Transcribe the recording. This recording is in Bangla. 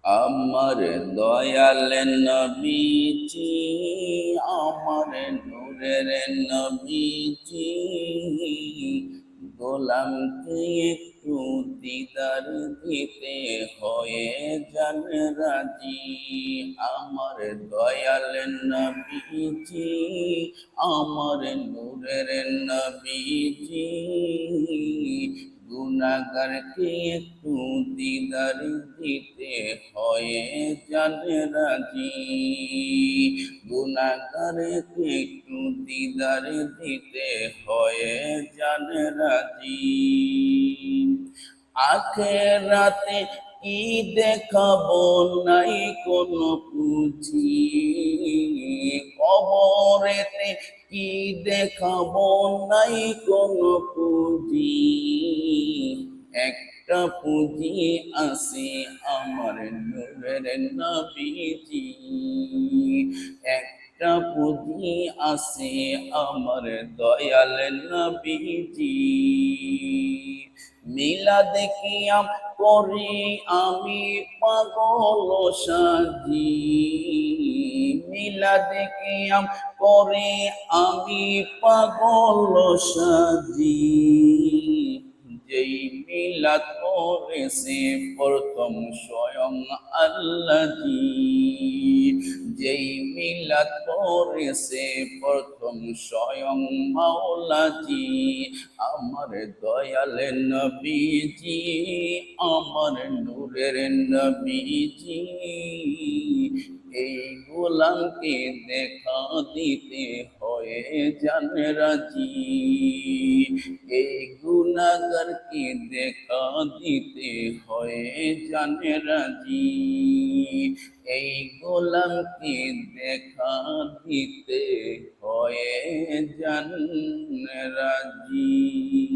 আমার দয়াল নবীজি, আমার নূরের নবীজি, গোলামকে একটু দিদার দিতে হয়ে যান রাজি। আমার দয়াল নবীজি, আমার নূরের নবীজি, গুনাহগারকে একটু দিদার দিতে হয়ে যান রাজি। গুনাহগারকে একটু দিদার দিতে হয়ে যান রাজি। আখেরাতে কি দেখাবো নাই কোনো পুঁজি, কবরেতে কি দেখাবো নাই কোনো পুঁজি। একটা পুঁজি আছে আমার নূরের নবীজি, একটা পুঁজি আছে আমার দয়াল নবীজি। মিলাদ কিয়াম করি আমি পাগল সাজি, মিলাদ কিয়াম করে আমি পাগল সাজি। যেই মিলাদ করেছে প্রথম স্বয়ং আল্লাহজি, যেই মিলাদ করেছে প্রথম স্বয়ং মাওলাজি। আমার দয়াল নবীজি, আমার নূরের নবীজি, এই গোলামকে দেখা দিতে হয়ে যান রাজি। এই গুনাহগারকে দেখা দিতে হয়ে যান রাজি। এই গোলামকে দেখা দিতে হয়ে যান রাজি।